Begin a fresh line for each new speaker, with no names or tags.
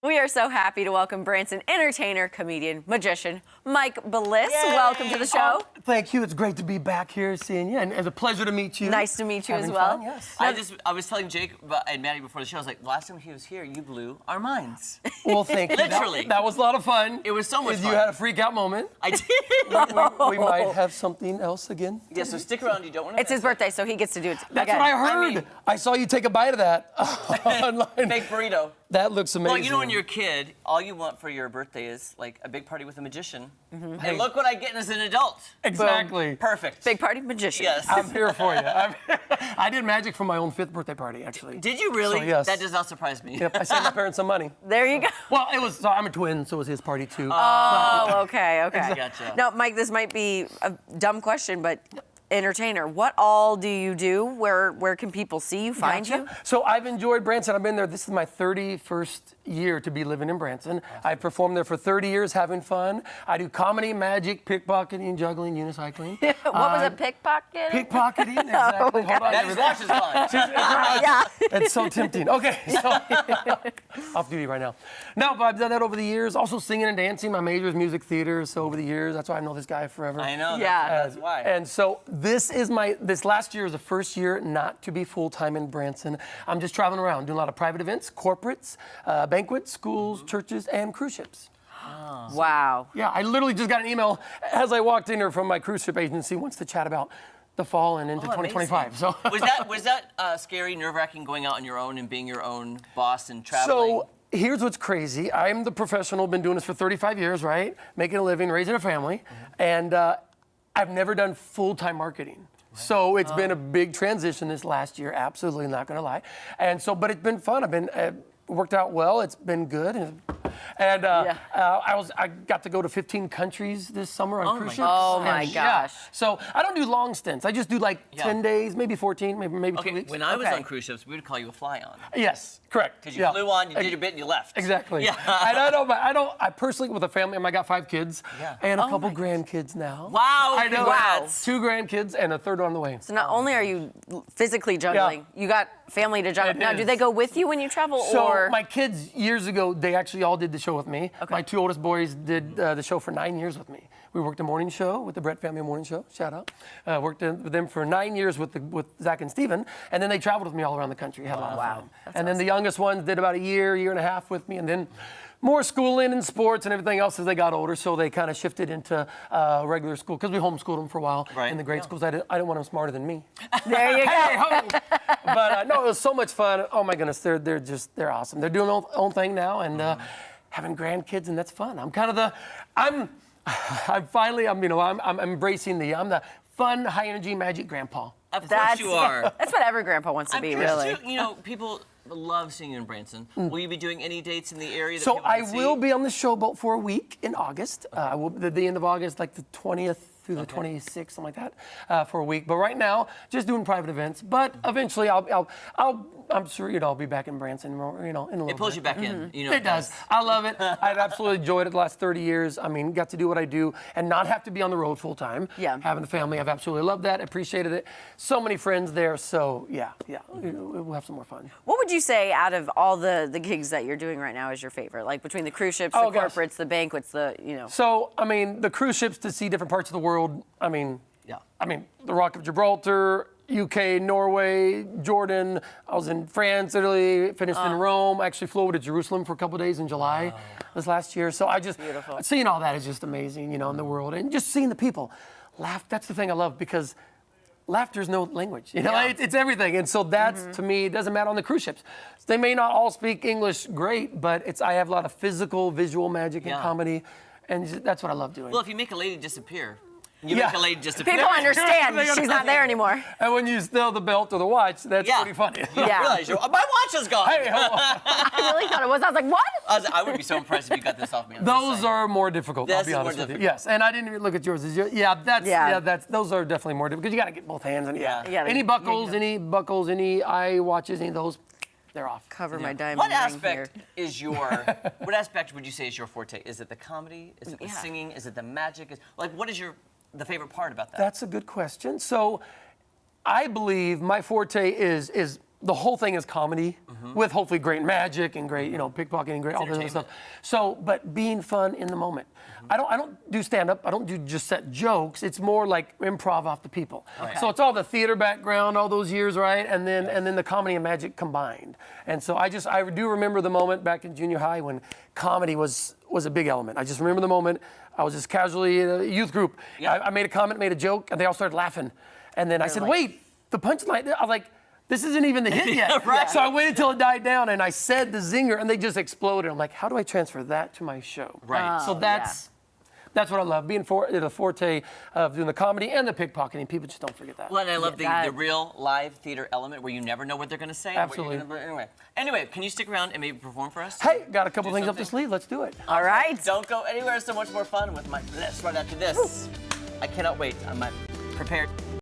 We are so happy to welcome Branson entertainer, comedian, magician, Mike Bliss. Yay! Welcome to the show.
Oh, thank you. It's great to be back here seeing you, and it's a pleasure to meet you.
Nice to meet you
Having
as well.
Fun, yes.
I was telling Jake and Maddie before the show, I was like, last time he was here, you blew our minds.
Well, thank you.
Literally.
That was a lot of fun.
It was so much fun.
You had a freak out moment.
I did.
We might have something else again.
Yeah, so stick around. You don't want to.
It's his birthday, so he gets to do it.
That's what I heard. I saw you take a bite of that online.
Fake burrito.
That looks amazing.
Well, you know when you're a kid, all you want for your birthday is like a big party with a magician. Mm-hmm. And look what I get as an adult.
Exactly.
Boom. Perfect.
Big party magician.
Yes.
I'm here for you. I did magic for my own 5th birthday party, actually.
Did you really?
So, yes.
That does not surprise me.
Yep, I sent my parents some money.
There you go.
Well, so I'm a twin, so it was his party too.
Oh, okay.
Gotcha.
Now, Mike, this might be a dumb question, but entertainer, what all do you do? Where can people see you, find you?
So I've enjoyed Branson. I've been there. This is my 31st year to be living in Branson. I performed there for 30 years, having fun. I do comedy, magic, pickpocketing, juggling, unicycling.
What was it, pickpocket?
Pickpocketing, exactly. Hold on.
Maddie's watch is fine.
Yeah.
It's so tempting. Okay, so off duty right now. No, but I've done that over the years. Also singing and dancing. My major is music theater, so over the years, that's why I know this guy forever.
I know.
Yeah.
That's why.
And so this last year is the first year not to be full-time in Branson. I'm just traveling around, doing a lot of private events, corporates, banquets, schools, churches, and cruise ships.
Oh. Wow.
Yeah, I literally just got an email as I walked in here from my cruise ship agency, wants to chat about the fall and into 2025. So
was that scary, nerve-wracking going out on your own and being your own boss and traveling?
So here's what's crazy. I'm the professional, been doing this for 35 years, right? Making a living, raising a family, and I've never done full-time marketing. So it's been a big transition this last year, absolutely, not gonna lie. And so, but it's been fun. I've been, worked out well, it's been good. And I got to go to 15 countries this summer on cruise ships.
Oh my gosh.
Yeah. So I don't do long stints. I just do like 10 days, maybe 14, maybe 2 weeks.
When I was on cruise ships, we would call you a fly-on.
Yes, correct.
Because you flew on, you did your bit, and you left.
Exactly.
Yeah.
And I personally, with a family, I got 5 kids and a couple grandkids now.
Wow.
I know.
Wow.
2 grandkids and a 3rd on the way.
So not only are you physically juggling, you got family to juggle. Now, do they go with you when you travel?
So my kids, years ago, they actually all did the show with me. Okay. My 2 oldest boys did the show for 9 years with me. We worked a morning show with the Brett Family Morning Show, shout out. Worked with them for 9 years with Zach and Steven, and then they traveled with me all around the country, had a lot of fun. And then the youngest ones did about a year and a half with me, and then more schooling and sports and everything else as they got older, so they kind of shifted into regular school, because we homeschooled them for a while in the grade schools. I didn't want them smarter than me.
There you go.
But no, it was so much fun. Oh my goodness, they're awesome. They're doing their own thing now, and having grandkids, and that's fun. I'm embracing I'm the fun, high energy magic grandpa.
Of course you are.
That's what every grandpa wants to be, really.
You know, people love seeing you in Branson. Will you be doing any dates in the area that
So
people can see?
I will be on the showboat for a week in August. I will be at the end of August, like the 20th through the 26th, something like that, for a week. But right now, just doing private events. But eventually, I'm sure I'll be back in Branson, in a little bit.
It pulls you back in. You know,
it does. I love it. I've absolutely enjoyed it the last 30 years. I mean, got to do what I do and not have to be on the road full time.
Yeah.
Having a family, I've absolutely loved that, appreciated it. So many friends there, so yeah, we'll have some more fun.
What would you say out of all the gigs that you're doing right now is your favorite? Like between the cruise ships, the corporates, the banquets,
So, I mean, the cruise ships to see different parts of the world, I mean, the Rock of Gibraltar, UK, Norway, Jordan. I was in France, Italy, finished in Rome. I actually flew over to Jerusalem for a couple of days in July this last year. So seeing all that is just amazing, in the world. And just seeing the people laugh, that's the thing I love, because laughter is no language, it's everything. And so that's, to me, it doesn't matter on the cruise ships. They may not all speak English great, but I have a lot of physical, visual magic and comedy. And that's what I love doing.
Well, if you make a lady disappear, make a lady disappear.
People understand she's not there anymore.
And when you steal the belt or the watch, that's pretty funny.
Yeah.
Realize my watch is gone.
Hey,
I really thought it was. I was like, what?
I would be so impressed if you got this off me.
Those are more difficult, I'll be honest with you. Yes, and I didn't even look at yours. Those are definitely more difficult, because you got to get both hands. And any buckles, any eye watches, any of those, they're off.
Cover my diamond
What
ring
aspect
here.
is what aspect would you say is your forte? Is it the comedy? Is it the singing? Is it the magic? What is the favorite part about that?
That's a good question. So I believe my forte is the whole thing is comedy with hopefully great magic and great, pickpocketing, great all this other stuff. So, but being fun in the moment. I don't do stand-up. I don't do just set jokes. It's more like improv off the people. Okay. So it's all the theater background, all those years, right? And then the comedy and magic combined. And so I do remember the moment back in junior high when comedy was a big element. I just remember the moment. I was just casually in a youth group. Yeah. I made a comment, made a joke, and they all started laughing. And then I said, wait, the punchline. I was like, this isn't even the hit yet. Right. So I waited until it died down, and I said the zinger, and they just exploded. I'm like, how do I transfer that to my show?
Right.
So that's what I love, being the forte of doing the comedy and the pickpocketing. People just don't forget that.
Well, and I love the real live theater element where you never know what they're going to say.
Absolutely.
Anyway, can you stick around and maybe perform for us?
Hey, got a couple things up the sleeve. Let's do it.
All right.
Don't go anywhere. So much more fun with my Bliss right after this. I cannot wait. I'm prepared.